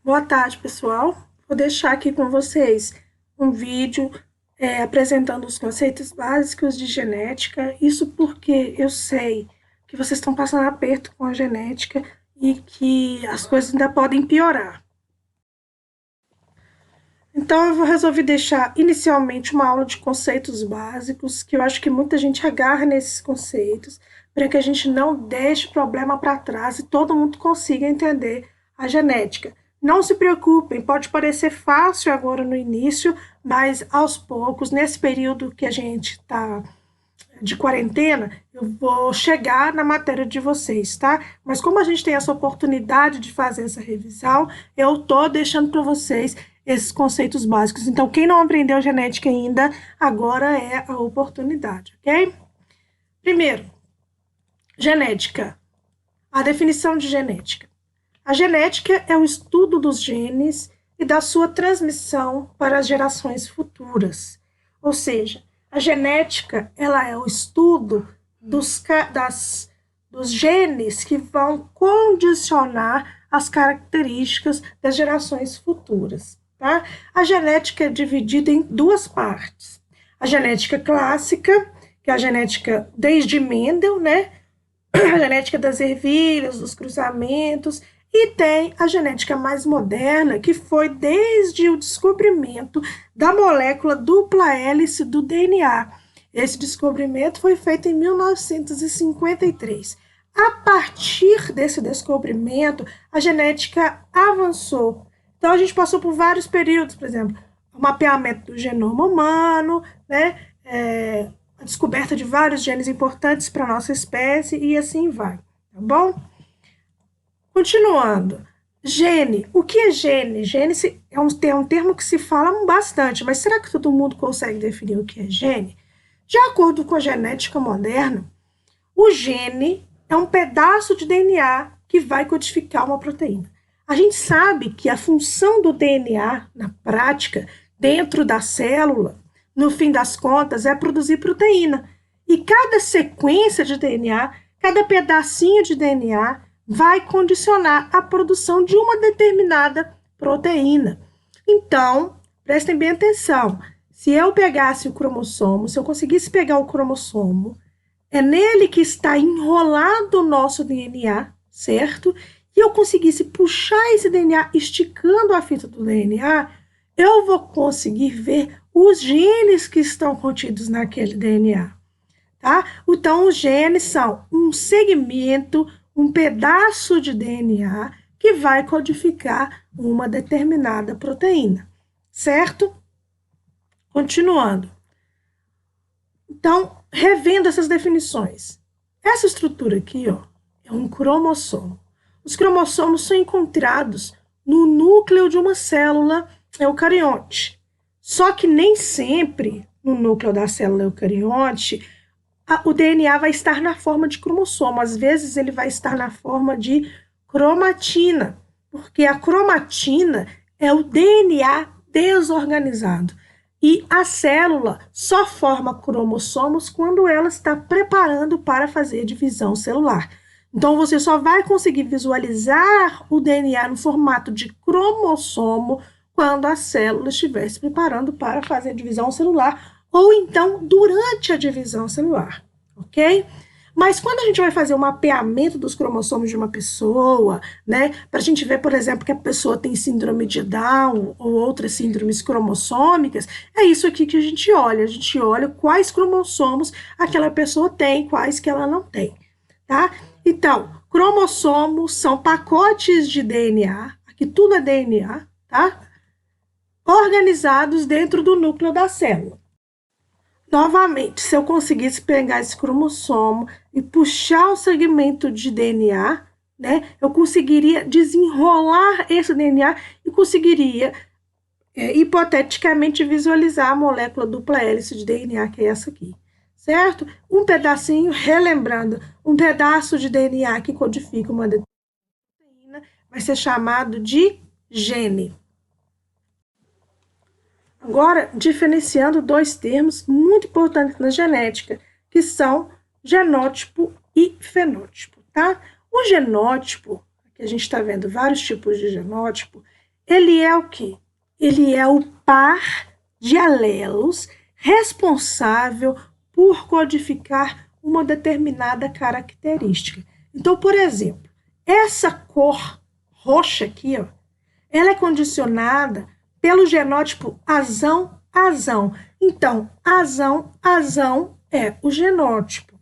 Boa tarde, pessoal. Vou deixar aqui com vocês um vídeo apresentando os conceitos básicos de genética. Isso porque eu sei que vocês estão passando aperto com a genética e que as coisas ainda podem piorar. Então, eu vou resolver deixar inicialmente uma aula de conceitos básicos, que eu acho que muita gente agarra nesses conceitos, para que a gente não deixe problema para trás e todo mundo consiga entender a genética. Não se preocupem, pode parecer fácil agora no início, mas aos poucos, nesse período que a gente está de quarentena, eu vou chegar na matéria de vocês, tá? Mas como a gente tem essa oportunidade de fazer essa revisão, eu tô deixando para vocês esses conceitos básicos. Então, quem não aprendeu genética ainda, agora é a oportunidade, ok? Primeiro, genética. A definição de genética. A genética é o estudo dos genes e da sua transmissão para as gerações futuras. Ou seja, a genética ela é o estudo dos genes que vão condicionar as características das gerações futuras. Tá? A genética é dividida em duas partes. A genética clássica, que é a genética desde Mendel, né? A genética das ervilhas, dos cruzamentos, e tem a genética mais moderna, que foi desde o descobrimento da molécula dupla hélice do DNA. Esse descobrimento foi feito em 1953. A partir desse descobrimento, a genética avançou. Então, a gente passou por vários períodos, por exemplo, o mapeamento do genoma humano, né? A descoberta de vários genes importantes para a nossa espécie e assim vai, tá bom? Continuando. Gene. O que é gene? Gene é um termo que se fala bastante, mas será que todo mundo consegue definir o que é gene? De acordo com a genética moderna, o gene é um pedaço de DNA que vai codificar uma proteína. A gente sabe que a função do DNA, na prática, dentro da célula, no fim das contas, é produzir proteína. E cada sequência de DNA, cada pedacinho de DNA, vai condicionar a produção de uma determinada proteína. Então, prestem bem atenção. Se eu pegasse o cromossomo, se eu conseguisse pegar o cromossomo, é nele que está enrolado o nosso DNA, certo? E eu conseguisse puxar esse DNA, esticando a fita do DNA, eu vou conseguir ver os genes que estão contidos naquele DNA, tá? Então, os genes são um segmento, um pedaço de DNA que vai codificar uma determinada proteína, certo? Continuando. Então, revendo essas definições. Essa estrutura aqui, ó, é um cromossomo. Os cromossomos são encontrados no núcleo de uma célula eucarionte. Só que nem sempre no núcleo da célula eucarionte o DNA vai estar na forma de cromossomo. Às vezes ele vai estar na forma de cromatina, porque a cromatina é o DNA desorganizado. E a célula só forma cromossomos quando ela está preparando para fazer divisão celular. Então, você só vai conseguir visualizar o DNA no formato de cromossomo quando a célula estiver se preparando para fazer divisão celular ou então durante a divisão celular, ok? Mas quando a gente vai fazer o mapeamento dos cromossomos de uma pessoa, né, para a gente ver, por exemplo, que a pessoa tem síndrome de Down ou outras síndromes cromossômicas, é isso aqui que a gente olha quais cromossomos aquela pessoa tem, quais que ela não tem, tá? Então, cromossomos são pacotes de DNA, aqui tudo é DNA, tá? Organizados dentro do núcleo da célula. Novamente, se eu conseguisse pegar esse cromossomo e puxar o segmento de DNA, né, eu conseguiria desenrolar esse DNA e conseguiria, hipoteticamente, visualizar a molécula dupla hélice de DNA, que é essa aqui, certo? Um pedacinho, relembrando, um pedaço de DNA que codifica uma determinada proteína vai ser chamado de gene. Agora, diferenciando dois termos muito importantes na genética, que são genótipo e fenótipo, tá? O genótipo, que a gente está vendo vários tipos de genótipo, ele é o quê? Ele é o par de alelos responsável por codificar uma determinada característica. Então, por exemplo, essa cor roxa aqui, ó, ela é condicionada pelo genótipo azão-azão. Então, azão-azão é o genótipo,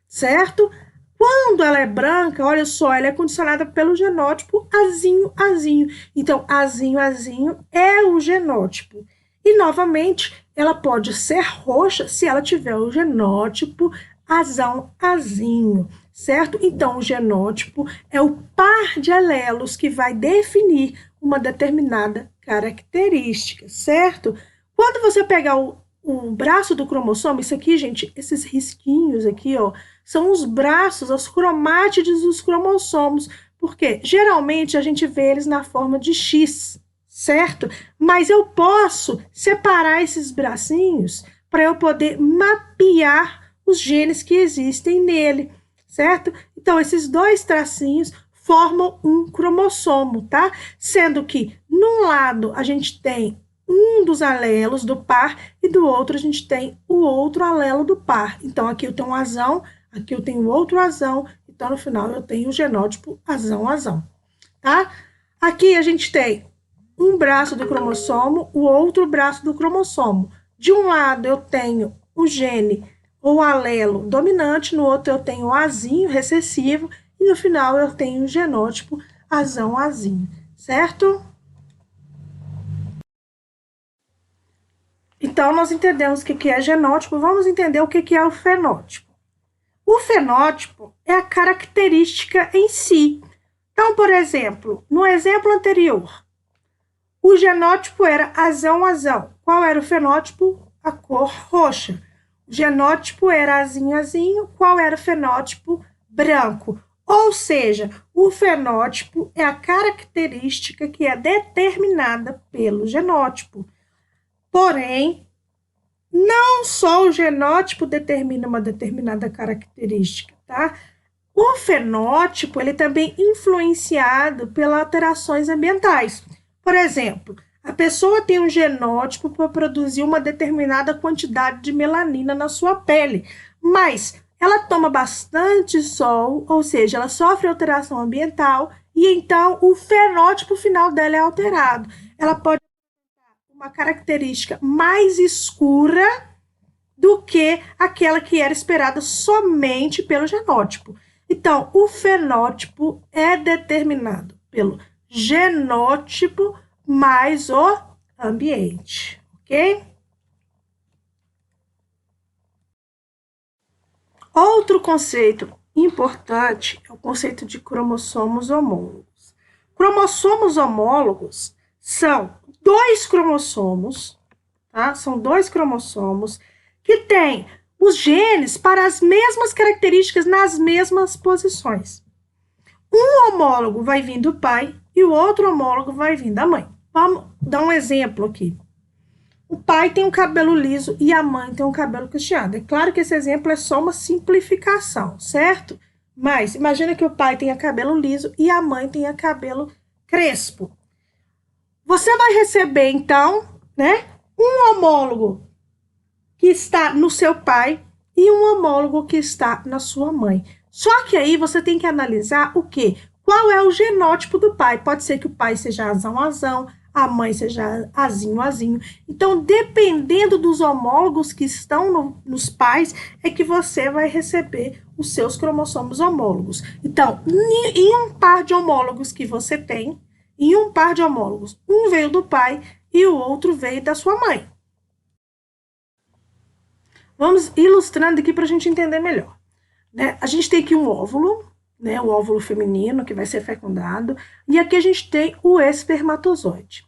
certo? Quando ela é branca, olha só, ela é condicionada pelo genótipo azinho-azinho. Então, azinho-azinho é o genótipo. E, novamente, ela pode ser roxa se ela tiver o genótipo azão-azinho, certo? Então, o genótipo é o par de alelos que vai definir uma determinada característica, certo? Quando você pegar o braço do cromossomo, isso aqui, gente, esses risquinhos aqui, ó, são os braços, as cromátides dos cromossomos, porque geralmente a gente vê eles na forma de X, certo? Mas eu posso separar esses bracinhos para eu poder mapear os genes que existem nele, certo? Então, esses dois tracinhos formam um cromossomo, tá? Sendo que, num lado, a gente tem um dos alelos do par e do outro a gente tem o outro alelo do par. Então, aqui eu tenho um azão, aqui eu tenho outro azão, então, no final, eu tenho o genótipo azão-azão, tá? Aqui a gente tem um braço do cromossomo, o outro braço do cromossomo. De um lado, eu tenho o gene ou alelo dominante, no outro eu tenho o azinho recessivo, e no final eu tenho o genótipo azão-azinho, certo? Então, nós entendemos o que é genótipo, vamos entender o que é o fenótipo. O fenótipo é a característica em si. Então, por exemplo, no exemplo anterior, o genótipo era azão-azão. Qual era o fenótipo? A cor roxa. O genótipo era azinho-azinho. Qual era o fenótipo? Branco. Ou seja, o fenótipo é a característica que é determinada pelo genótipo. Porém, não só o genótipo determina uma determinada característica, tá? O fenótipo, ele também é influenciado pelas alterações ambientais. Por exemplo, a pessoa tem um genótipo para produzir uma determinada quantidade de melanina na sua pele, mas ela toma bastante sol, ou seja, ela sofre alteração ambiental, e então o fenótipo final dela é alterado. Ela pode uma característica mais escura do que aquela que era esperada somente pelo genótipo. Então, o fenótipo é determinado pelo genótipo mais o ambiente, ok? Outro conceito importante é o conceito de cromossomos homólogos. Cromossomos homólogos são dois cromossomos, tá? São dois cromossomos que têm os genes para as mesmas características nas mesmas posições. Um homólogo vai vir do pai e o outro homólogo vai vir da mãe. Vamos dar um exemplo aqui. O pai tem um cabelo liso e a mãe tem um cabelo cacheado. É claro que esse exemplo é só uma simplificação, certo? Mas imagina que o pai tenha cabelo liso e a mãe tenha cabelo crespo. Você vai receber, então, né, um homólogo que está no seu pai e um homólogo que está na sua mãe. Só que aí você tem que analisar o quê? Qual é o genótipo do pai? Pode ser que o pai seja azão-azão, a mãe seja azinho-azinho. Então, dependendo dos homólogos que estão nos pais, é que você vai receber os seus cromossomos homólogos. Então, em um par de homólogos que você tem, em um par de homólogos, um veio do pai e o outro veio da sua mãe. Vamos ilustrando aqui para a gente entender melhor. Né? A gente tem aqui um óvulo, né? O óvulo feminino que vai ser fecundado, e aqui a gente tem o espermatozoide.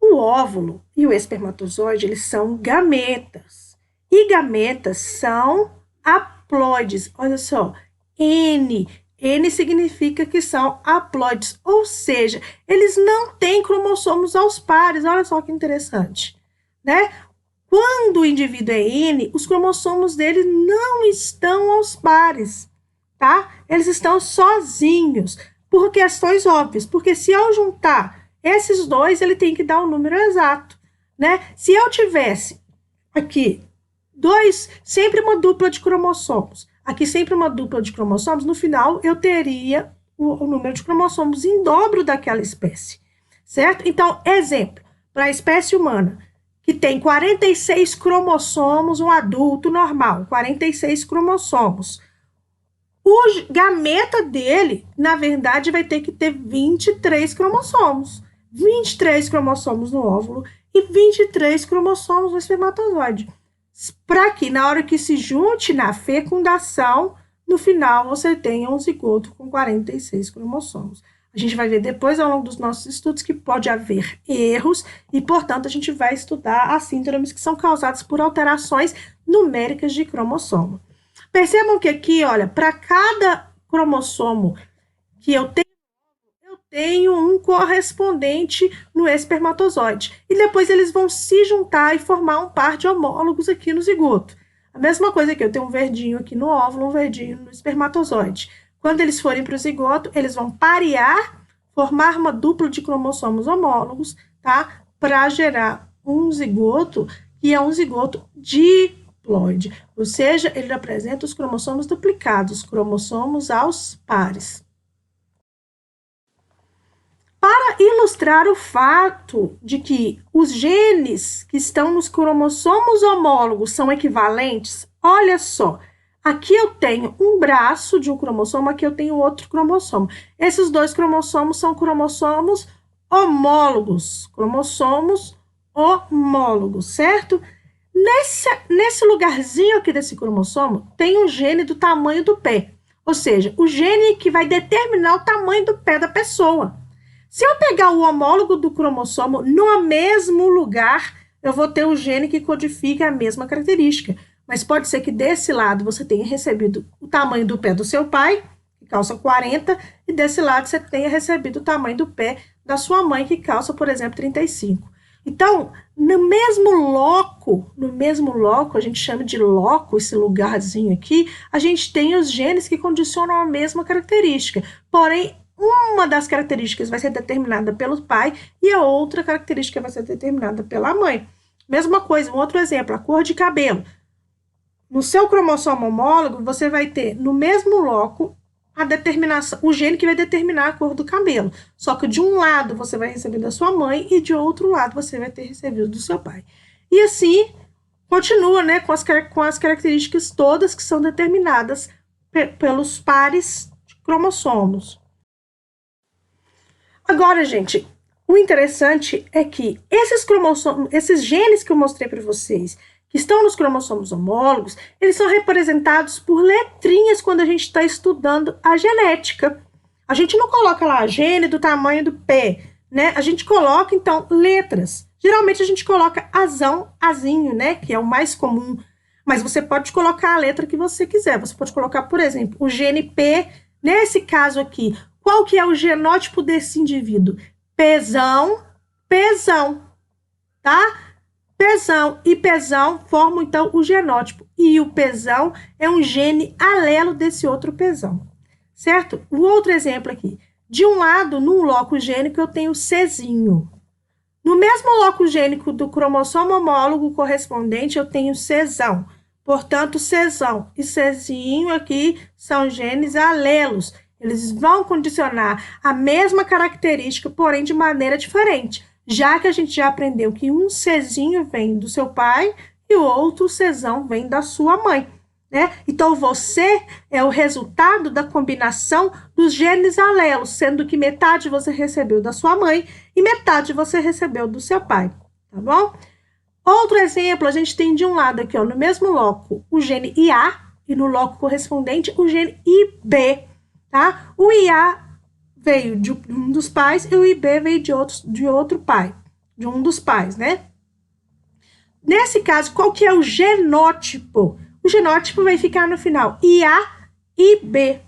O óvulo e o espermatozoide, eles são gametas. E gametas são haploides. Olha só, N. N significa que são haploides, ou seja, eles não têm cromossomos aos pares. Olha só que interessante, né? Quando o indivíduo é N, os cromossomos dele não estão aos pares, tá? Eles estão sozinhos, por questões óbvias, porque se eu juntar esses dois, ele tem que dar o número exato, né? Se eu tivesse aqui sempre uma dupla de cromossomos, aqui sempre uma dupla de cromossomos, no final eu teria o número de cromossomos em dobro daquela espécie, certo? Então, exemplo, para a espécie humana, que tem 46 cromossomos, um adulto normal, 46 cromossomos. O gameta dele, na verdade, vai ter que ter 23 cromossomos. 23 cromossomos no óvulo e 23 cromossomos no espermatozoide. Para que, na hora que se junte na fecundação, no final você tenha um zigoto com 46 cromossomos. A gente vai ver depois, ao longo dos nossos estudos, que pode haver erros e, portanto, a gente vai estudar as síndromes que são causadas por alterações numéricas de cromossomo. Percebam que aqui, olha, para cada cromossomo que eu tenho um correspondente no espermatozoide. E depois eles vão se juntar e formar um par de homólogos aqui no zigoto. A mesma coisa aqui, eu tenho um verdinho aqui no óvulo, um verdinho no espermatozoide. Quando eles forem para o zigoto, eles vão parear, formar uma dupla de cromossomos homólogos, tá? Para gerar um zigoto, que é um zigoto diploide. Ou seja, ele apresenta os cromossomos duplicados, cromossomos aos pares. Para ilustrar o fato de que os genes que estão nos cromossomos homólogos são equivalentes, olha só, aqui eu tenho um braço de um cromossomo, aqui eu tenho outro cromossomo. Esses dois cromossomos são cromossomos homólogos, certo? Nesse lugarzinho aqui desse cromossomo, tem um gene do tamanho do pé, ou seja, o gene que vai determinar o tamanho do pé da pessoa. Se eu pegar o homólogo do cromossomo no mesmo lugar, eu vou ter o gene que codifica a mesma característica. Mas pode ser que desse lado você tenha recebido o tamanho do pé do seu pai, que calça 40, e desse lado você tenha recebido o tamanho do pé da sua mãe, que calça, por exemplo, 35. Então, no mesmo loco, a gente chama de loco, esse lugarzinho aqui, a gente tem os genes que condicionam a mesma característica. Porém, uma das características vai ser determinada pelo pai e a outra característica vai ser determinada pela mãe. Mesma coisa, um outro exemplo, a cor de cabelo. No seu cromossomo homólogo, você vai ter no mesmo loco a determinação, o gene que vai determinar a cor do cabelo. Só que de um lado você vai receber da sua mãe e de outro lado você vai ter recebido do seu pai. E assim continua, né, com as características todas que são determinadas pelos pares de cromossomos. Agora, gente, o interessante é que esses genes que eu mostrei para vocês, que estão nos cromossomos homólogos, eles são representados por letrinhas quando a gente está estudando a genética. A gente não coloca lá gene do tamanho do pé, né? A gente coloca, então, letras. Geralmente a gente coloca azão, azinho, né? Que é o mais comum. Mas você pode colocar a letra que você quiser. Você pode colocar, por exemplo, o gene P, nesse caso aqui. Qual que é o genótipo desse indivíduo? Pezão, tá? Pezão e pezão formam, então, o genótipo. E o pezão é um gene alelo desse outro pezão, certo? O outro exemplo aqui. De um lado, num loco gênico, eu tenho Czinho. No mesmo loco gênico do cromossomo homólogo correspondente, eu tenho Czão. Portanto, Czão e Czinho aqui são genes alelos. Eles vão condicionar a mesma característica, porém de maneira diferente, já que a gente já aprendeu que um Czinho vem do seu pai e o outro Czão vem da sua mãe, né? Então, você é o resultado da combinação dos genes alelos, sendo que metade você recebeu da sua mãe e metade você recebeu do seu pai, tá bom? Outro exemplo, a gente tem de um lado aqui, ó, no mesmo loco, o gene IA e no loco correspondente o gene IB. Tá? O IA veio de um dos pais e o IB veio de outro pai, de um dos pais, né? Nesse caso, qual que é o genótipo? O genótipo vai ficar no final, IA e B,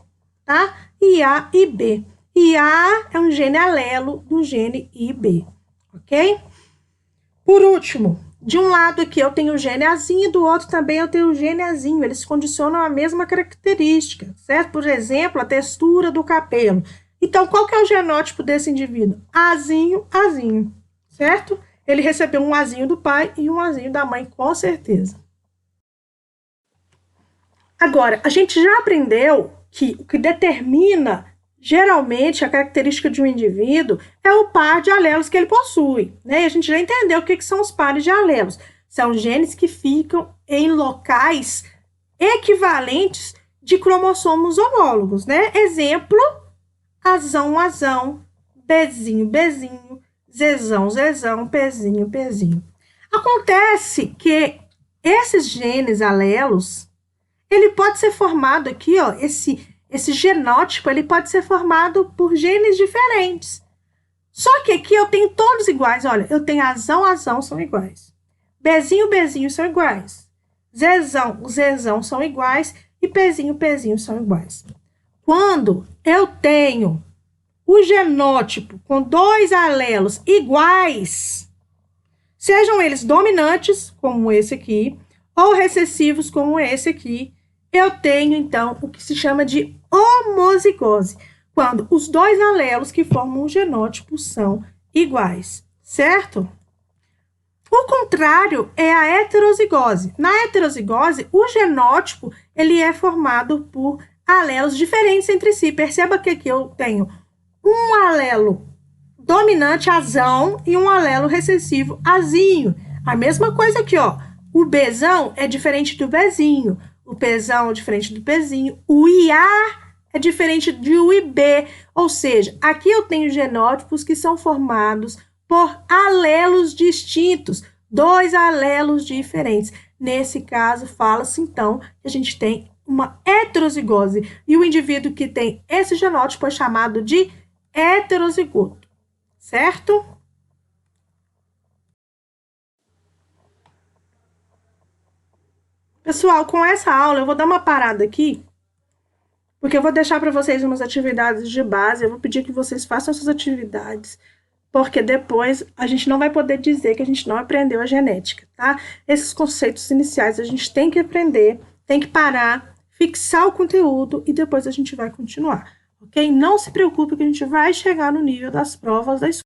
tá? IA e B. IA é um gene alelo do gene IB, ok? Por último, de um lado aqui eu tenho o gene Azinho, do outro também eu tenho o gene Azinho. Eles condicionam a mesma característica, certo? Por exemplo, a textura do cabelo. Então, qual que é o genótipo desse indivíduo? Azinho, azinho, certo? Ele recebeu um azinho do pai e um azinho da mãe, com certeza. Agora, a gente já aprendeu que o que determina geralmente a característica de um indivíduo é o par de alelos que ele possui, né? E a gente já entendeu o que são os pares de alelos. São genes que ficam em locais equivalentes de cromossomos homólogos, né? Exemplo, azão, azão, bezinho, bezinho, zezão, zezão, pezinho, pezinho. Acontece que esses genes alelos, ele pode ser formado aqui, ó, esse genótipo, ele pode ser formado por genes diferentes. Só que aqui eu tenho todos iguais, olha, eu tenho azão, azão são iguais. Bezinho, bezinho são iguais. Zezão, zezão são iguais e pezinho, pezinho são iguais. Quando eu tenho o genótipo com dois alelos iguais, sejam eles dominantes, como esse aqui, ou recessivos, como esse aqui, eu tenho, então, o que se chama de homozigose, quando os dois alelos que formam o genótipo são iguais, certo? O contrário é a heterozigose. Na heterozigose, o genótipo ele é formado por alelos diferentes entre si. Perceba que aqui eu tenho um alelo dominante, azão, e um alelo recessivo, azinho. A mesma coisa aqui, ó. O Bzão é diferente do Bzinho. O Pzão é diferente do Pzinho. O IA é diferente do IB. Ou seja, aqui eu tenho genótipos que são formados por alelos distintos, dois alelos diferentes. Nesse caso, fala-se, então, que a gente tem uma heterozigose. E o indivíduo que tem esse genótipo é chamado de heterozigoto, certo? Pessoal, com essa aula eu vou dar uma parada aqui, porque eu vou deixar para vocês umas atividades de base, eu vou pedir que vocês façam essas atividades, porque depois a gente não vai poder dizer que a gente não aprendeu a genética, tá? Esses conceitos iniciais a gente tem que aprender, tem que parar, fixar o conteúdo e depois a gente vai continuar, ok? Não se preocupe que a gente vai chegar no nível das provas da escola.